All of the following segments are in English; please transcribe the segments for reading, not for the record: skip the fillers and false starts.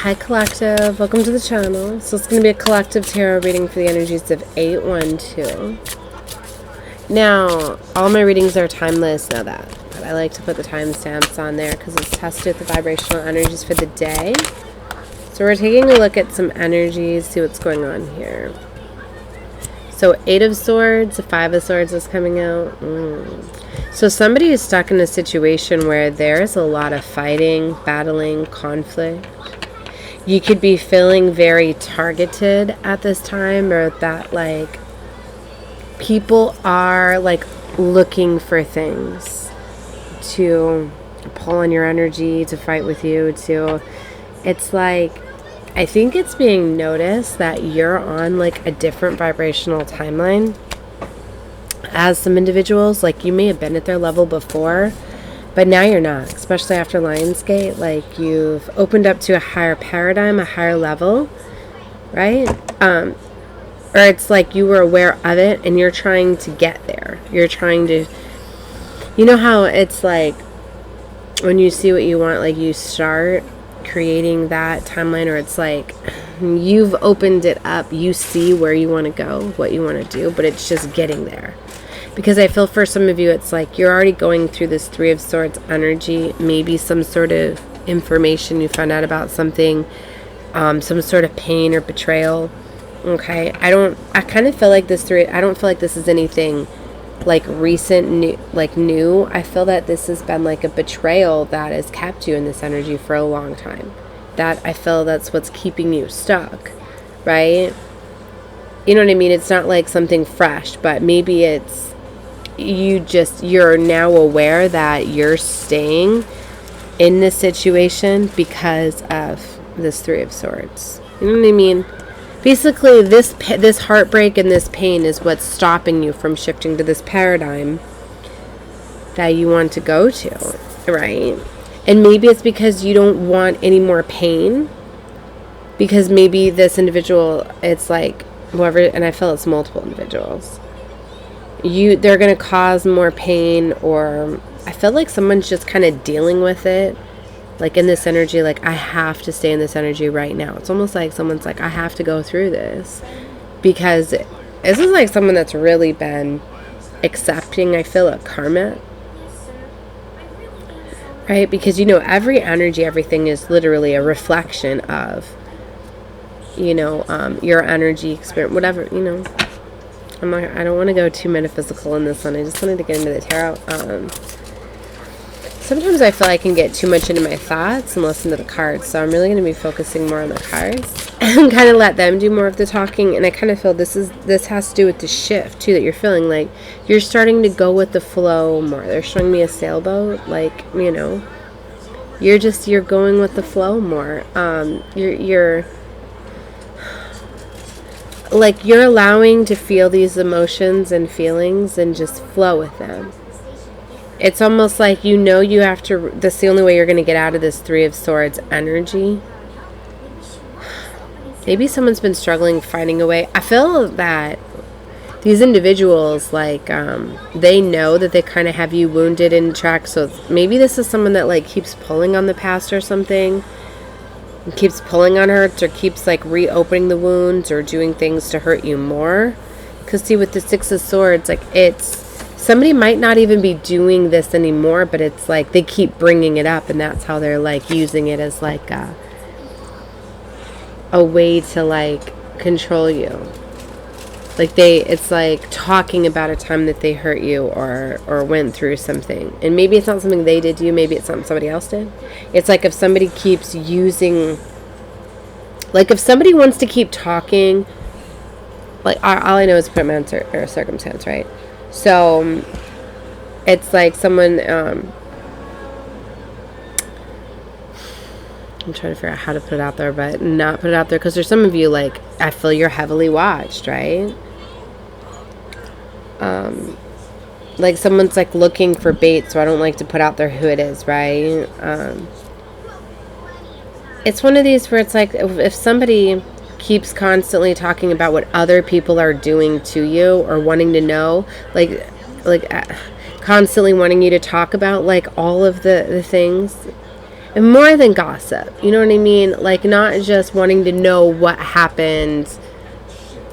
Hi collective, welcome to the channel. So it's going to be a collective tarot reading for the energies of 812. Now, all my readings are timeless, know that. But I like to put the timestamps on there because it's tested with the vibrational energies for the day. So we're taking a look at some energies, see what's going on here. So 8 of Swords, the 5 of Swords is coming out. So somebody is stuck in a situation where there's a lot of fighting, battling, conflict. You could be feeling very targeted at this time, or that like people are like looking for things to pull on your energy, to fight with you, it's like, I think it's being noticed that you're on like a different vibrational timeline as some individuals. Like you may have been at their level before, but now you're not, especially after Lionsgate. Like you've opened up to a higher paradigm, a higher level, right? Or it's like you were aware of it and you're trying to get there. You're trying to, you know how it's like when you see what you want, like you start creating that timeline, or it's like you've opened it up, you see where you want to go, what you want to do, but it's just getting there. Because I feel for some of you, it's like you're already going through this 3 of Swords energy, maybe some sort of information you found out about something, some sort of pain or betrayal. Okay, I kind of feel like this I don't feel like this is anything like recent, new. I feel that this has been like a betrayal that has kept you in this energy for a long time. That I feel that's what's keeping you stuck, right? You know what I mean? It's not like something fresh, but maybe it's you're now aware that you're staying in this situation because of this 3 of Swords. You know what I mean? Basically, this heartbreak and this pain is what's stopping you from shifting to this paradigm that you want to go to, right? And maybe it's because you don't want any more pain, because maybe this individual, it's like whoever, and I feel it's multiple individuals, they're going to cause more pain, or I feel like someone's just kind of dealing with it, like in this energy, like I have to stay in this energy right now. It's almost like someone's like, I have to go through this, because this is like someone that's really been accepting, I feel, a karma, right? Because every energy, everything is literally a reflection of your energy experience, whatever. I don't want to go too metaphysical in this one. I just wanted to get into the tarot. Sometimes I feel I can get too much into my thoughts and listen to the cards, so I'm really going to be focusing more on the cards and kind of let them do more of the talking. And I kind of feel this has to do with the shift too, that you're feeling like you're starting to go with the flow more. They're showing me a sailboat, like you're going with the flow more. You're like you're allowing to feel these emotions and feelings and just flow with them. It's almost like you have to, that's the only way you're going to get out of this 3 of Swords energy. Maybe someone's been struggling finding a way. I feel that these individuals, like, they know that they kind of have you wounded in track. So maybe this is someone that like keeps pulling on the past or something. Keeps pulling on hurts, or keeps like reopening the wounds or doing things to hurt you more. Because see, with the 6 of Swords, like somebody might not even be doing this anymore, but it's like they keep bringing it up, and that's how they're like using it as like a way to like control you. Like it's like talking about a time that they hurt you or went through something. And maybe it's not something they did to you, maybe it's something somebody else did. It's like if somebody keeps using, like if somebody wants to keep talking, like all I know is circumstance, or circumstance, right? So it's like someone, I'm trying to figure out how to put it out there, but not put it out there, because there's some of you, like, I feel you're heavily watched, right? Like someone's like looking for bait, so I don't like to put out there who it is, right? It's one of these where it's like if somebody keeps constantly talking about what other people are doing to you, or wanting to know, like constantly wanting you to talk about like all of the things, And more than gossip, you know what I mean? Like, not just wanting to know what happened,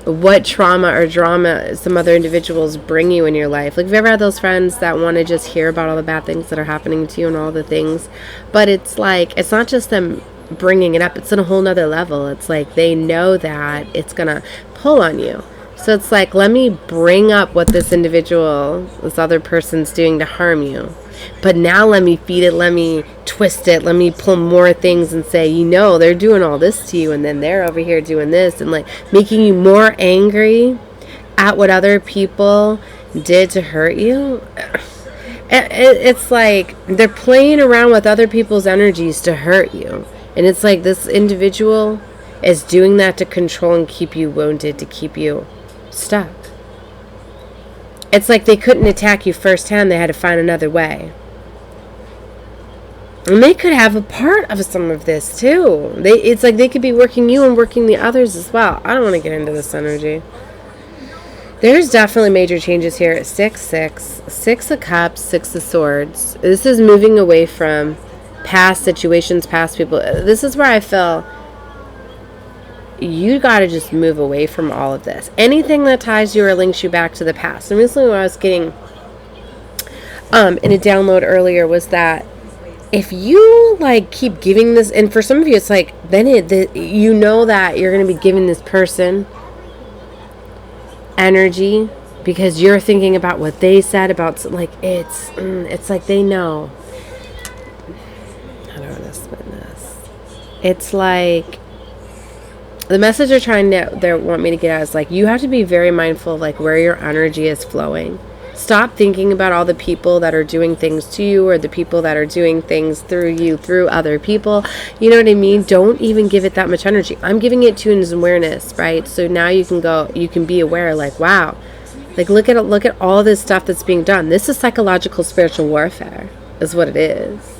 what trauma or drama some other individuals bring you in your life. Like, have you ever had those friends that want to just hear about all the bad things that are happening to you and all the things? But it's like, it's not just them bringing it up, it's on a whole nother level. It's like they know that it's going to pull on you. So it's like, let me bring up what this other person's doing to harm you. But now let me feed it, let me twist it, let me pull more things and say, they're doing all this to you, and then they're over here doing this, and like making you more angry at what other people did to hurt you. It's like they're playing around with other people's energies to hurt you. And it's like this individual is doing that to control and keep you wounded, to keep you stuck. It's like they couldn't attack you firsthand. They had to find another way. And they could have a part of some of this too. It's like they could be working you and working the others as well. I don't want to get into this energy. There's definitely major changes here. 6-6. 6 of Cups, 6 of Swords. This is moving away from past situations, past people. This is where I feel you got to just move away from all of this. Anything that ties you or links you back to the past. And recently what I was getting in a download earlier was that if you like keep giving this, and for some of you it's like, then that you're going to be giving this person energy because you're thinking about what they said about, like, it's like they know. How do I want to spin this? It's like the message they want me to get out is like, you have to be very mindful of like where your energy is flowing. Stop thinking about all the people that are doing things to you, or the people that are doing things through you, through other people. You know what I mean? Don't even give it that much energy. I'm giving it to an awareness, right? So now you can be aware, like, wow, like look at all this stuff that's being done. This is psychological spiritual warfare, is what it is.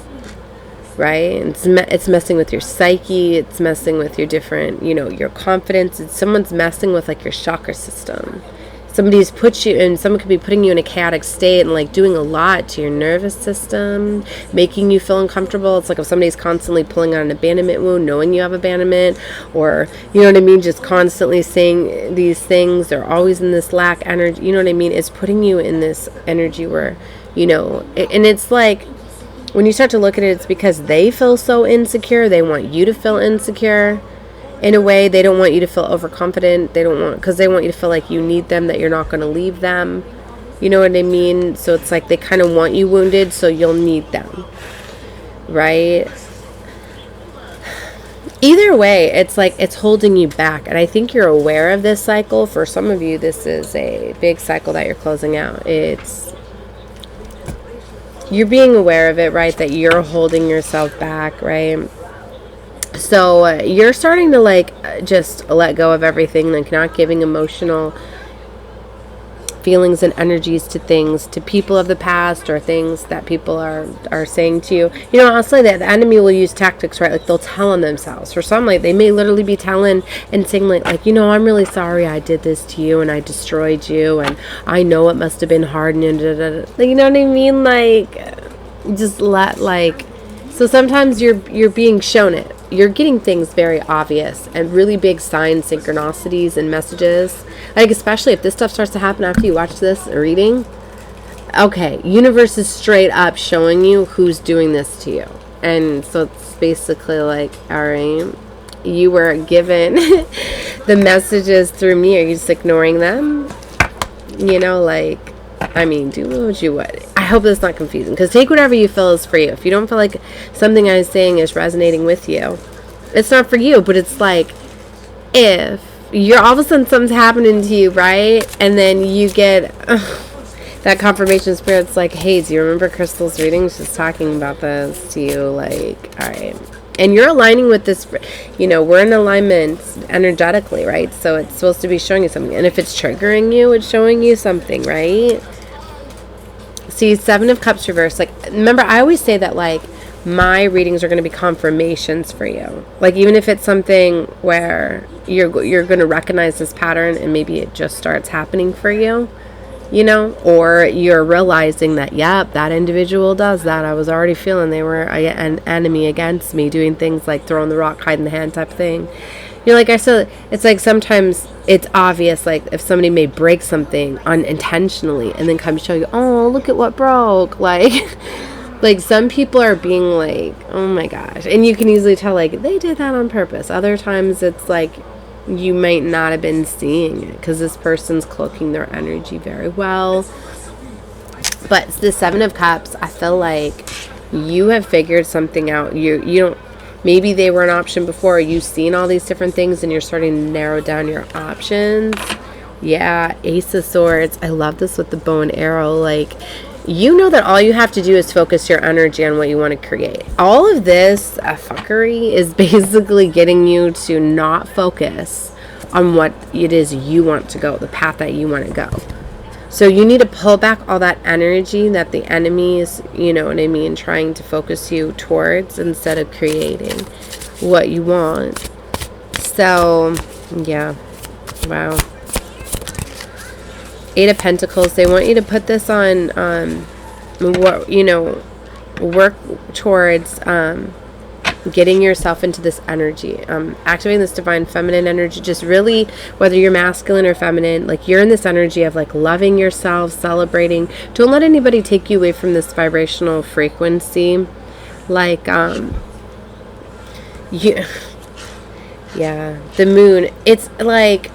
Right? It's messing with your psyche. It's messing with your different, your confidence. Someone's messing with like your chakra system. Somebody's someone could be putting you in a chaotic state and like doing a lot to your nervous system, making you feel uncomfortable. It's like if somebody's constantly pulling on an abandonment wound, knowing you have abandonment, or, you know what I mean, just constantly saying these things. They're always in this lack energy. You know what I mean? It's putting you in this energy where, and it's like, when you start to look at it, it's because they feel so insecure. They want you to feel insecure in a way. They don't want you to feel overconfident. Because they want you to feel like you need them, that you're not going to leave them. You know what I mean? So it's like they kind of want you wounded, so you'll need them. Right? Either way, it's like it's holding you back. And I think you're aware of this cycle. For some of you, this is a big cycle that you're closing out. You're being aware of it, right? That you're holding yourself back, right? So you're starting to like just let go of everything, like not giving emotional feelings and energies to things, to people of the past, or things that people are saying to you. Honestly, that the enemy will use tactics, right? Like they'll tell on themselves. For some, like they may literally be telling and saying like, I'm really sorry I did this to you and I destroyed you, and I know it must have been hard, and you know what I mean? Like, just so sometimes you're being shown it. You're getting things very obvious and really big signs, synchronicities, and messages. Like, especially if this stuff starts to happen after you watch this reading. Okay, universe is straight up showing you who's doing this to you. And so it's basically like, all right, you were given the messages through me. Are you just ignoring them? Do what you would. I hope that's not confusing, because take whatever you feel is for you. If you don't feel like something I'm saying is resonating with you, it's not for you. But it's like, if you're all of a sudden something's happening to you, right? And then you get that confirmation spirit's like, hey, do you remember Crystal's reading? She's talking about this to you. Like, all right. And you're aligning with this, we're in alignment energetically, right? So it's supposed to be showing you something. And if it's triggering you, it's showing you something, right? See, 7 of Cups reversed. Like, remember, I always say that, like, my readings are going to be confirmations for you. Like, even if it's something where you're going to recognize this pattern and maybe it just starts happening for you. you know, or you're realizing that, yep, that individual does that. I was already feeling they were an enemy against me, doing things like throwing the rock, hiding the hand type of thing. You know, like I said, it's like sometimes it's obvious, like if somebody may break something unintentionally and then come show you, oh, look at what broke. Like, like some people are being like, oh my gosh. And you can easily tell, like, they did that on purpose. Other times it's like, you might not have been seeing it because this person's cloaking their energy very well. But the Seven of Cups, I feel like you have figured something out. You don't, maybe they were an option before. You've seen all these different things and you're starting to narrow down your options. Yeah, Ace of Swords. I love this with the bow and arrow. Like, you know that all you have to do is focus your energy on what you want to create. All of this fuckery is basically getting you to not focus on what it is you want to go, the path that you want to go. So you need to pull back all that energy that the enemy is, you know what I mean, trying to focus you towards instead of creating what you want. So, yeah. Wow. Eight of Pentacles. They want you to put this on, what, you know, work towards getting yourself into this energy, activating this divine feminine energy. Just really, whether you're masculine or feminine, like you're in this energy of like loving yourself, celebrating. Don't let anybody take you away from this vibrational frequency. Like, yeah, the moon. It's like,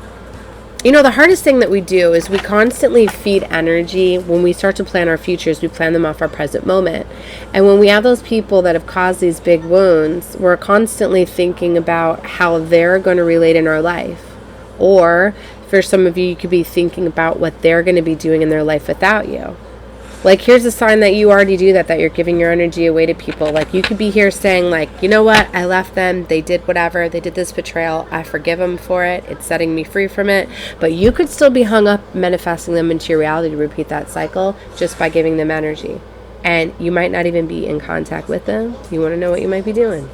you know, the hardest thing that we do is we constantly feed energy. When we start to plan our futures, we plan them off our present moment. And when we have those people that have caused these big wounds, we're constantly thinking about how they're going to relate in our life. Or for some of you, you could be thinking about what they're going to be doing in their life without you. Like, here's a sign that you already do that you're giving your energy away to people. Like, you could be here saying, like, you know what? I left them. They did whatever. They did this betrayal. I forgive them for it. It's setting me free from it. But you could still be hung up manifesting them into your reality to repeat that cycle just by giving them energy. And you might not even be in contact with them. You want to know what you might be doing.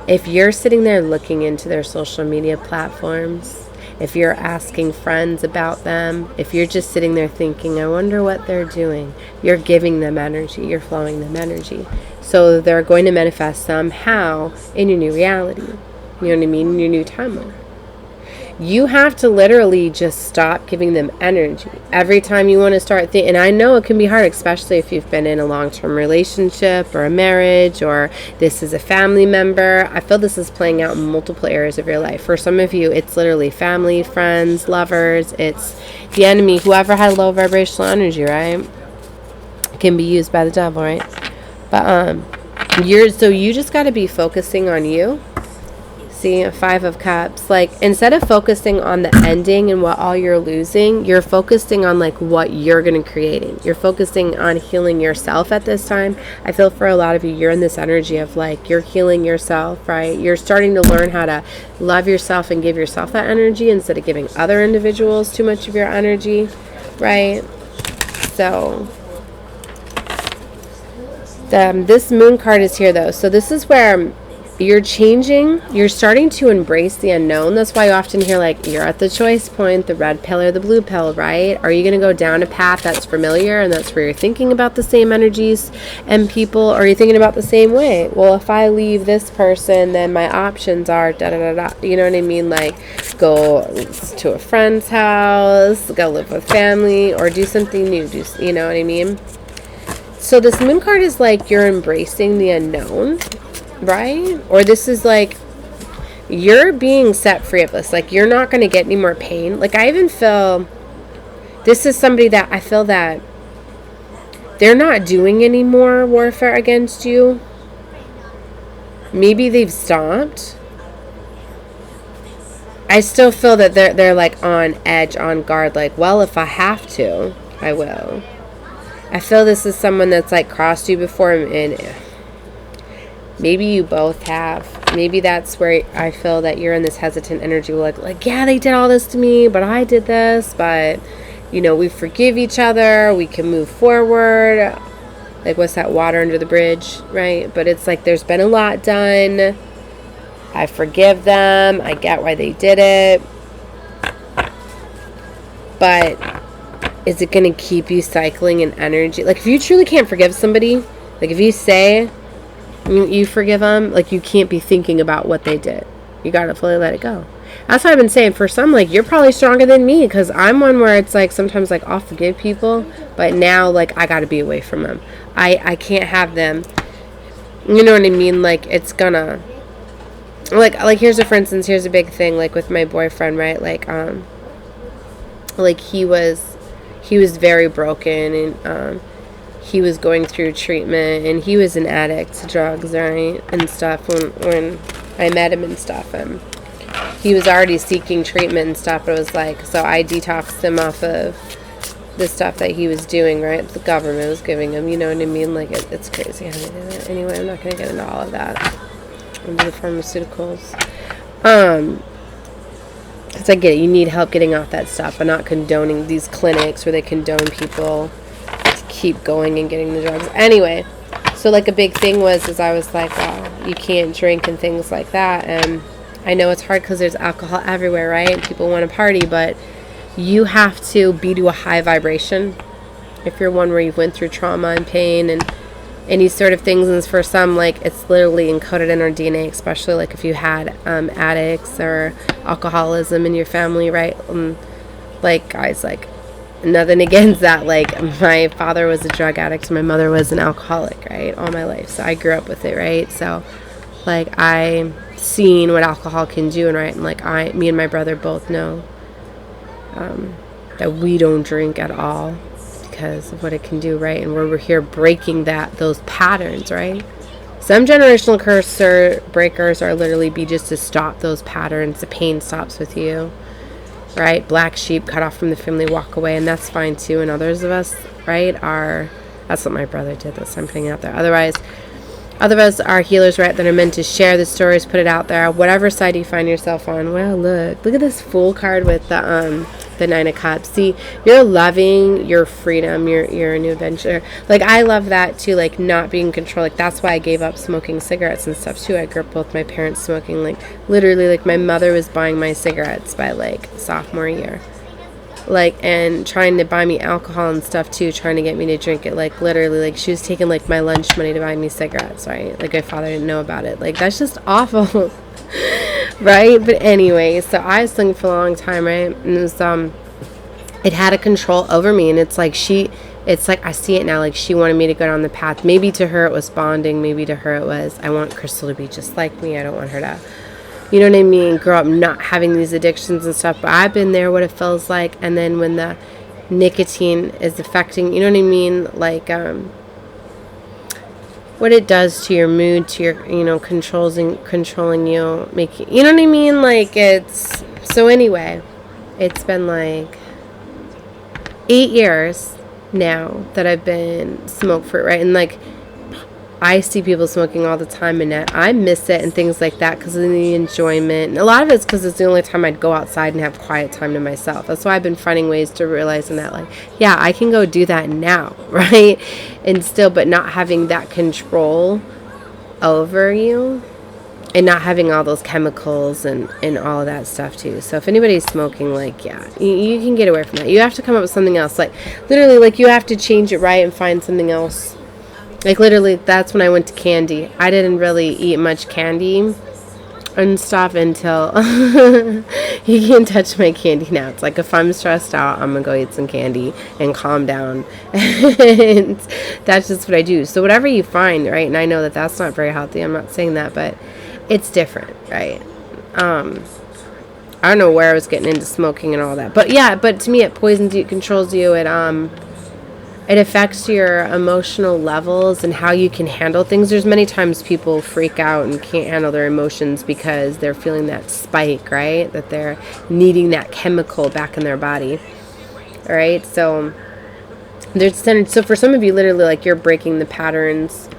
If you're sitting there looking into their social media platforms, if you're asking friends about them, if you're just sitting there thinking, I wonder what they're doing, you're giving them energy, you're flowing them energy. So they're going to manifest somehow in your new reality. You know what I mean? In your new timeline. You have to literally just stop giving them energy. Every time you want to start thinking, and I know it can be hard, especially if you've been in a long-term relationship or a marriage, or this is a family member. I feel this is playing out in multiple areas of your life. For some of you, it's literally family, friends, lovers. It's the enemy, whoever had low vibrational energy, right? It can be used by the devil, right? But so you just got to be focusing on you. See, a Five of Cups. Like, instead of focusing on the ending and what all you're losing, you're focusing on like what you're going to creating. You're focusing on healing yourself at this time. I feel for a lot of you, you're in this energy of like you're healing yourself, right? You're starting to learn how to love yourself and give yourself that energy instead of giving other individuals too much of your energy, right? So this moon card is here though. So this is where you're changing, you're starting to embrace the unknown. That's why you often hear like, you're at the choice point, the red pill or the blue pill, right? Are you going to go down a path that's familiar and that's where you're thinking about the same energies and people, or are you thinking about the same way? Well, if I leave this person, then my options are da-da-da-da. You know what I mean? Like, go to a friend's house, go live with family, or do something new. You know what I mean? So this moon card is like you're embracing the unknown, right? Or this is like you're being set free of this. Like, you're not going to get any more pain. Like, I even feel this is somebody that I feel that they're not doing any more warfare against you. Maybe they've stopped. I still feel that they're like on edge, on guard, like, well, if I have to, I will. I feel this is someone that's like crossed you before, and maybe you both have. Maybe that's where I feel that you're in this hesitant energy. Like, yeah, they did all this to me, but I did this. But, you know, we forgive each other. We can move forward. Like, what's that, water under the bridge, right? But it's like there's been a lot done. I forgive them. I get why they did it. But is it going to keep you cycling in energy? Like, if you truly can't forgive somebody, like, if you say you forgive them, like, you can't be thinking about what they did. You got to fully let it go. That's what I've been saying. For some, like, you're probably stronger than me, because I'm one where it's, like, sometimes, like, I'll forgive people, but now, like, I got to be away from them. I can't have them. You know what I mean? Like, it's gonna, like, here's a, for instance, here's a big thing, like, with my boyfriend, right? Like, he was very broken, and, he was going through treatment, and he was an addict to drugs, right, and stuff, when I met him and stuff, and he was already seeking treatment and stuff. It was like, so I detoxed him off of the stuff that he was doing, right? The government was giving him, you know what I mean? Like, it's crazy how they did it. Anyway, I'm not going to get into all of that. Into the pharmaceuticals. Because I get it. You need help getting off that stuff. I'm not condoning these clinics where they condone people to keep going and getting the drugs. Anyway, so, like, a big thing is I was like, wow, you can't drink and things like that. And I know it's hard because there's alcohol everywhere, right? And people want to party, but you have to be to a high vibration. If you're one where you've went through trauma and pain and any sort of things, and for some, like, it's literally encoded in our DNA, especially, like, if you had addicts or alcoholism in your family, right? Like, guys, like, nothing against that. Like, my father was a drug addict, my mother was an alcoholic, right, all my life, so I grew up with it, right? So, like, I seen what alcohol can do, and right, and like, me and my brother both know that we don't drink at all because of what it can do, right? And we're here breaking those patterns, right? Some generational curse breakers are literally just to stop those patterns. The pain stops with you, right? Black sheep, cut off from the family, walk away, and that's fine too. And others of us, right, that's what my brother did. That's what I'm putting out there. Otherwise, other of us are healers, right, that are meant to share the stories, put it out there, whatever side you find yourself on. Well, look at this Fool card with the Nine of Cups. See, you're loving your freedom, your new adventure. Like, I love that too, like, not being in control. Like, that's why I gave up smoking cigarettes and stuff too. I grew up both my parents smoking. Like, literally, like, my mother was buying my cigarettes by, like, sophomore year. Like, and trying to buy me alcohol and stuff too, trying to get me to drink it. Like, literally, like, she was taking, like, my lunch money to buy me cigarettes, right? Like, my father didn't know about it. Like, that's just awful. Right? But anyway, so I was singing for a long time, right? And it was, it had a control over me, and it's like I see it now, like, she wanted me to go down the path. Maybe to her it was bonding, maybe to her it was, I want Crystal to be just like me, I don't want her to, you know what I mean, grow up not having these addictions and stuff. But I've been there, what it feels like, and then when the nicotine is affecting, you know what I mean, like, what it does to your mood, to your, you know, controlling you, making, you know what I mean, like, it's, so anyway, it's been like 8 years now that I've been smoke-free, right? And, like, I see people smoking all the time, and I miss it and things like that because of the enjoyment. And a lot of it's because it's the only time I'd go outside and have quiet time to myself. That's why I've been finding ways to realizing that, like, yeah, I can go do that now, right? And still, but not having that control over you and not having all those chemicals and all of that stuff too. So if anybody's smoking, like, yeah, you can get away from that. You have to come up with something else. Like, literally, like, you have to change it, right, and find something else. Like, literally, that's when I went to candy. I didn't really eat much candy and stuff until you can't touch my candy now. It's like, if I'm stressed out, I'm gonna go eat some candy and calm down. And that's just what I do. So whatever you find, right, and I know that that's not very healthy, I'm not saying that, but it's different, right? I don't know where I was getting into smoking and all that, but yeah, but to me, it poisons you, it controls you, it affects your emotional levels and how you can handle things. There's many times people freak out and can't handle their emotions because they're feeling that spike, right? That they're needing that chemical back in their body, all right? So for some of you, literally, like, you're breaking the patterns,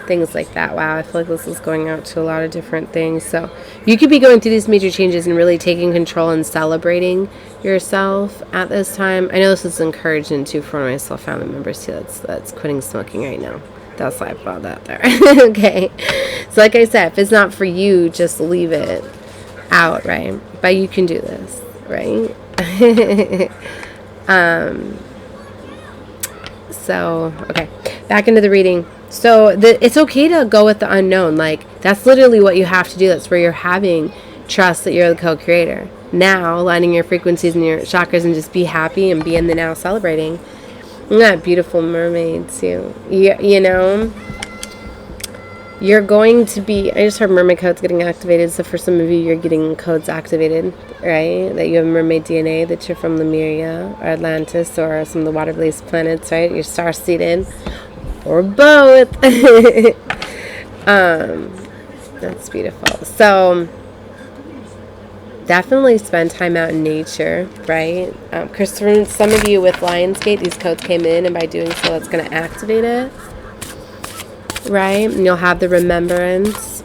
things like that. Wow, I feel like this is going out to a lot of different things. So you could be going through these major changes and really taking control and celebrating yourself at this time. I know this is encouraging too for one of my soul family members too that's quitting smoking right now. That's why I put that there. Okay, so like I said, if it's not for you, just leave it out, right? But you can do this, right? So, okay, back into the reading. So it's okay to go with the unknown. Like, that's literally what you have to do. That's where you're having trust that you're the co-creator. Now, aligning your frequencies and your chakras and just be happy and be in the now, celebrating. Isn't that beautiful, mermaid, too? You know, you're going to be, I just heard mermaid codes getting activated. So for some of you, you're getting codes activated, right? That you have mermaid DNA, that you're from Lemuria or Atlantis or some of the water-based planets, right? You're star-seeded or both. That's beautiful. So definitely spend time out in nature, right? Because for some of you with Lionsgate, these codes came in, and by doing so, it's going to activate it. Right? And you'll have the remembrance.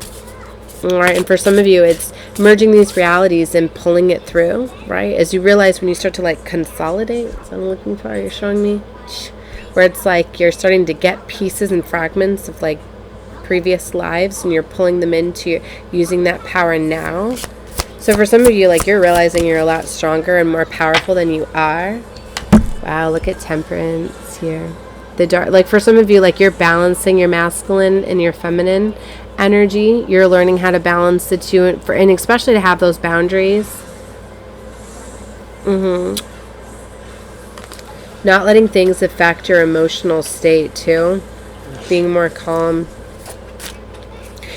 All right? And for some of you, it's merging these realities and pulling it through, right? As you realize when you start to like consolidate, that's what I'm looking for, you're showing me, where it's like you're starting to get pieces and fragments of like previous lives, and you're pulling them into using that power now. So for some of you, like, you're realizing you're a lot stronger and more powerful than you are. Wow, look at temperance here. The dark, like for some of you, like you're balancing your masculine and your feminine energy. You're learning how to balance the two, and especially to have those boundaries. Not letting things affect your emotional state too. Being more calm.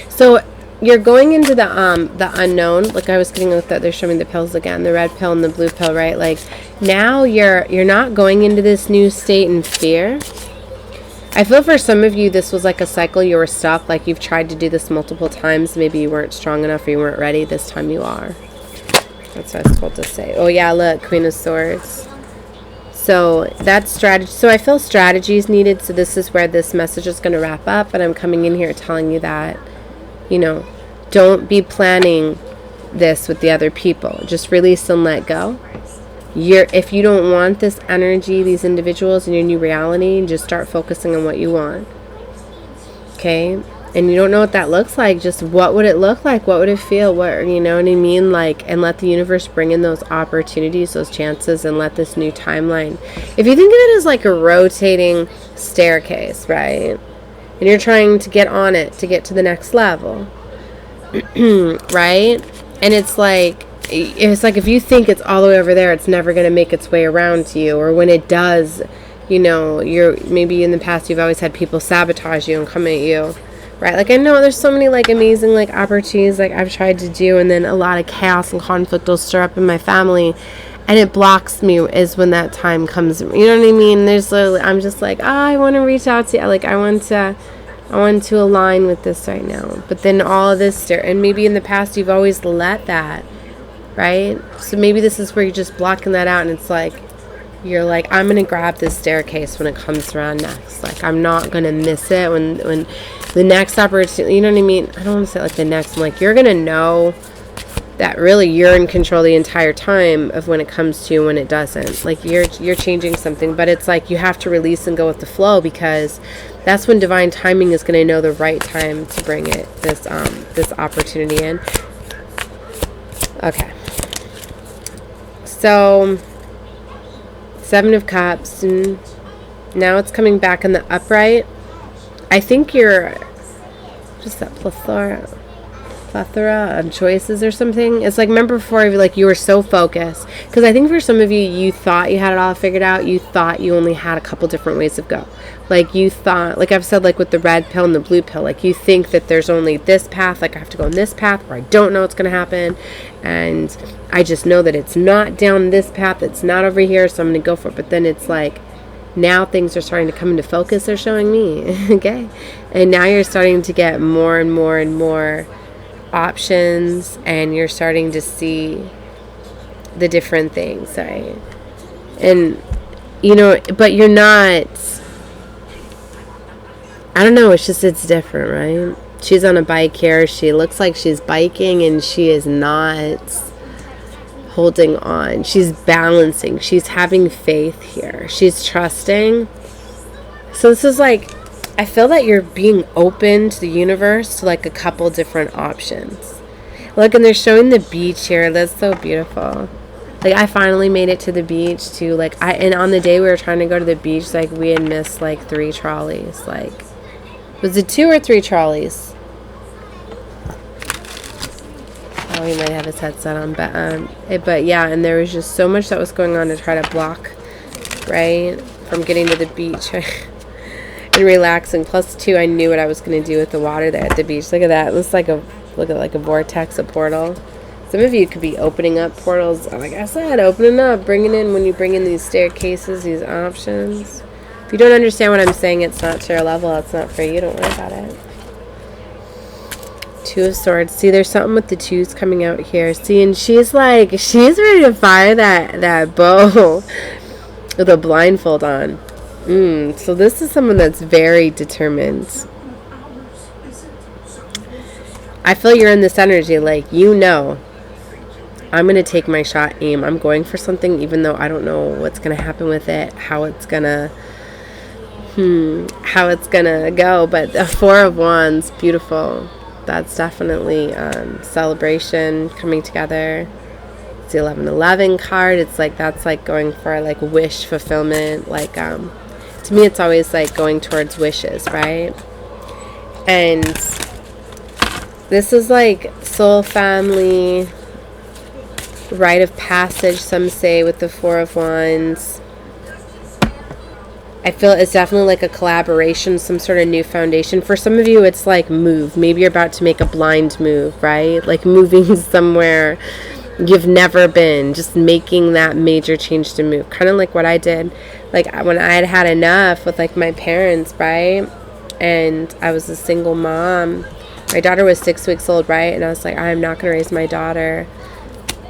So you're going into the unknown. Like I was getting with that, they're showing the pills again, the red pill and the blue pill, right? Like now you're not going into this new state in fear. I feel for some of you, this was like a cycle. You were stuck. Like you've tried to do this multiple times. Maybe you weren't strong enough or you weren't ready. This time you are. That's what I was told to say. Oh yeah, look, Queen of Swords. So that's strategy. So I feel strategy is needed. So this is where this message is going to wrap up. And I'm coming in here telling you that, you know, don't be planning this with the other people. Just release and let go. If you don't want this energy, these individuals in your new reality, just start focusing on what you want. Okay? And you don't know what that looks like. Just what would it look like? What would it feel? What, you know what I mean? Like, and let the universe bring in those opportunities, those chances, and let this new timeline. If you think of it as like a rotating staircase, right? And you're trying to get on it to get to the next level. Right? And it's like if you think it's all the way over there, it's never going to make its way around to you. Or when it does, you know, maybe in the past you've always had people sabotage you and come at you, right? Like I know there's so many like amazing like opportunities like I've tried to do, and then a lot of chaos and conflict will stir up in my family, and it blocks me is when that time comes. You know what I mean? There's literally, I'm just like, I want to reach out to you. Like I want to align with this right now. But then all of this, and maybe in the past you've always let that, right? So maybe this is where you're just blocking that out, and it's like you're like, I'm gonna grab this staircase when it comes around next. Like I'm not gonna miss it when the next opportunity. You know what I mean? I don't want to say like the next. I'm like, you're gonna know that really you're in control the entire time of when it comes to when it doesn't. Like you're changing something, but it's like you have to release and go with the flow, because that's when divine timing is going to know the right time to bring it, this opportunity in. Okay. So 7 of Cups, and now it's coming back in the upright. I think you're just that plethora of choices or something. It's like, remember before, like you were so focused, because I think for some of you, you thought you had it all figured out. You thought you only had a couple different ways of go. Like you thought, like I've said, like with the red pill and the blue pill, like you think that there's only this path, like I have to go on this path where I don't know what's going to happen, and I just know that it's not down this path, it's not over here, so I'm going to go for it. But then it's like, now things are starting to come into focus, they're showing me. Okay? And now you're starting to get more and more and more options, and you're starting to see the different things, right? And you know, but you're not, I don't know, it's different, right? She's on a bike here. She looks like she's biking, and she is not holding on. She's balancing. She's having faith here. She's trusting. So this is like, I feel that you're being open to the universe to like a couple different options. Look, and they're showing the beach here. That's so beautiful. Like, I finally made it to the beach too. Like, and on the day we were trying to go to the beach, like, we had missed like 3 trolleys. Like, was it 2 or 3 trolleys? Oh, he might have his headset on, but yeah, and there was just so much that was going on to try to block, right, from getting to the beach and relaxing. Plus, too, I knew what I was going to do with the water there at the beach. Look at that. It looks like a vortex, a portal. Some of you could be opening up portals. Like I said, opening up, bringing in, when you bring in these staircases, these options. If you don't understand what I'm saying, it's not to your level. It's not for you. Don't worry about it. 2 of Swords. See, there's something with the 2s coming out here. See, and she's ready to fire that bow with a blindfold on. So this is someone that's very determined. I feel you're in this energy, like, I'm going to take my shot, aim. I'm going for something, even though I don't know what's going to happen with it, how it's going to go. But the 4 of Wands, beautiful. That's definitely celebration, coming together. It's the 1111 card. It's like, that's like going for like wish fulfillment. Like, to me, it's always like going towards wishes, right? And this is like soul family, rite of passage, some say, with the 4 of Wands. I feel it's definitely like a collaboration, some sort of new foundation. For some of you, it's like move. Maybe you're about to make a blind move, right? Like moving somewhere you've never been, just making that major change to move. Kind of like what I did, like when I had enough with like my parents, right? And I was a single mom. My daughter was 6 weeks old, right? And I was like, I'm not going to raise my daughter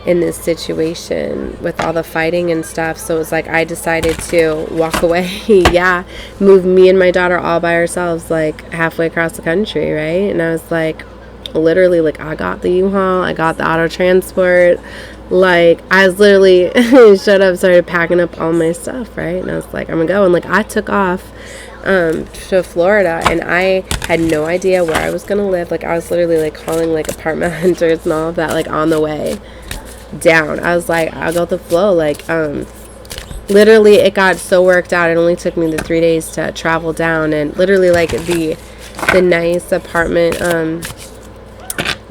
in this situation with all the fighting and stuff. So it was like I decided to walk away. Yeah, move me and my daughter all by ourselves, like halfway across the country, right? And I was like, literally, like, I got the U-Haul, I got the auto transport. Like, I was literally shut up, started packing up all my stuff, right? And I was like, I'm gonna go. And like, I took off to Florida, and I had no idea where I was gonna live. Like, I was literally like calling like apartment hunters and all of that, like on the way down. I was like, I'll go with the flow. Like, literally, it got so worked out. It only took me the 3 days to travel down, and literally, like, the nice apartment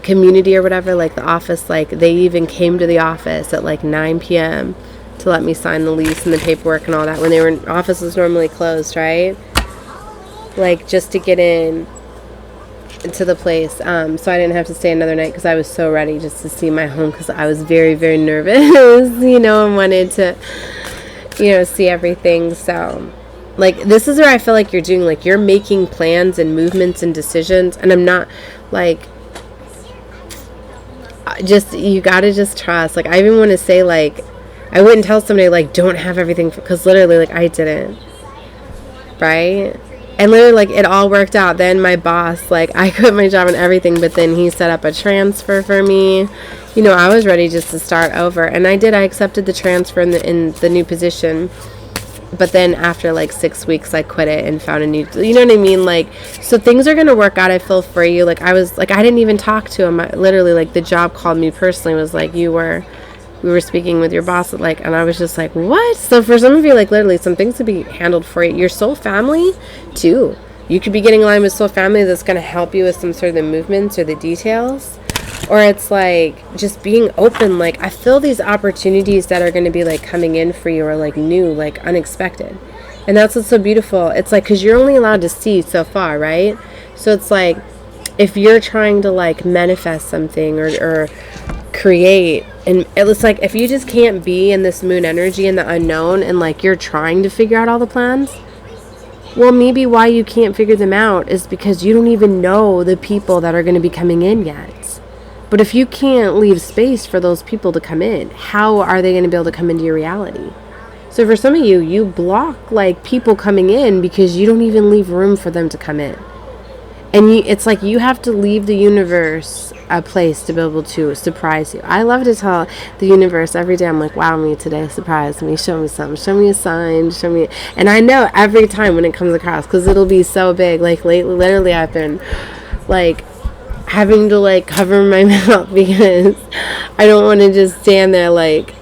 community or whatever, like the office, like they even came to the office at like 9 p.m. to let me sign the lease and the paperwork and all that when they were office was normally closed, right? Like, just to get in to the place, so I didn't have to stay another night because I was so ready just to see my home, because I was very, very nervous, and wanted to, see everything. So, like, this is where I feel like you're doing, like, you're making plans and movements and decisions, and I'm not, like, you gotta just trust. Like, I even want to say, like, I wouldn't tell somebody, like, don't have everything, because literally, like, I didn't, right? And literally, like, it all worked out. Then my boss, like, I quit my job and everything, but then he set up a transfer for me. I was ready just to start over, and I did. I accepted the transfer in the new position, but then after like 6 weeks, I quit it and found a new, you know what I mean? Like, so things are gonna work out. I feel for you. Like, I was like, I didn't even talk to him. Literally, like, the job called me personally, was like, we were speaking with your boss, like, and I was just like, what? So for some of you, like, literally, some things to be handled for you. Your soul family too. You could be getting in line with soul family that's going to help you with some sort of the movements or the details. Or it's like just being open. Like, I feel these opportunities that are going to be like coming in for you are like new, like unexpected. And that's what's so beautiful. It's like, because you're only allowed to see so far, right? So it's like, if you're trying to like manifest something or create, and it's like, if you just can't be in this moon energy in the unknown, and like you're trying to figure out all the plans, well, maybe why you can't figure them out is because you don't even know the people that are going to be coming in yet. But if you can't leave space for those people to come in, how are they going to be able to come into your reality? So for some of you, you block like people coming in because you don't even leave room for them to come in. And it's like you have to leave the universe a place to be able to surprise you. I love to tell the universe every day, I'm like, wow me today, surprise me, show me something, show me a sign, show me. And I know every time when it comes across, because it'll be so big. Like lately, literally, I've been like having to like cover my mouth because I don't want to just stand there like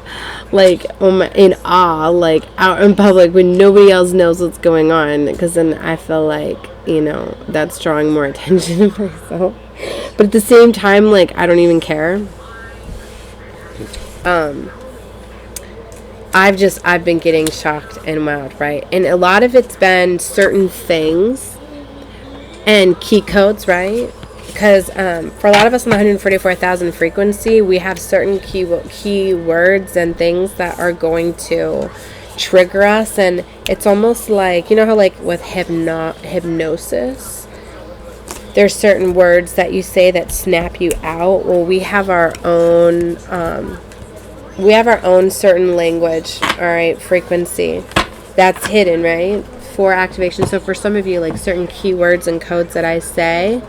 like in awe, like out in public when nobody else knows what's going on, because then I feel like, you know, that's drawing more attention to myself. But at the same time, like, I don't even care. I've been getting shocked and wowed, right? And a lot of it's been certain things and key codes, right? Because for a lot of us on the 144,000 frequency, we have certain key words and things that are going to trigger us. And it's almost like, you know how like with hypnosis, there's certain words that you say that snap you out. Well, we have our own certain language, all right, frequency that's hidden, right, for activation. So for some of you, like certain keywords and codes that I say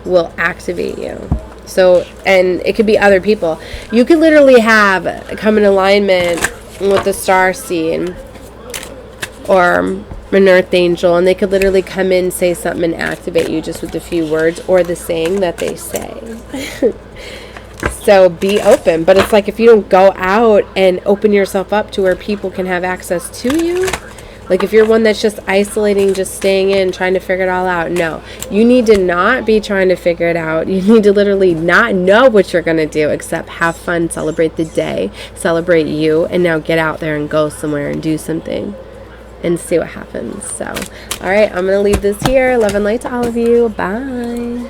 will activate you. So, and it could be other people. You could literally come in alignment with the star seed or an earth angel, and they could literally come in, say something, and activate you just with a few words or the saying that they say. So be open. But it's like if you don't go out and open yourself up to where people can have access to you, like if you're one that's just isolating, just staying in, trying to figure it all out, no. You need to not be trying to figure it out. You need to literally not know what you're going to do except have fun, celebrate the day, celebrate you, and now get out there and go somewhere and do something and see what happens. So, all right, I'm going to leave this here. Love and light to all of you. Bye.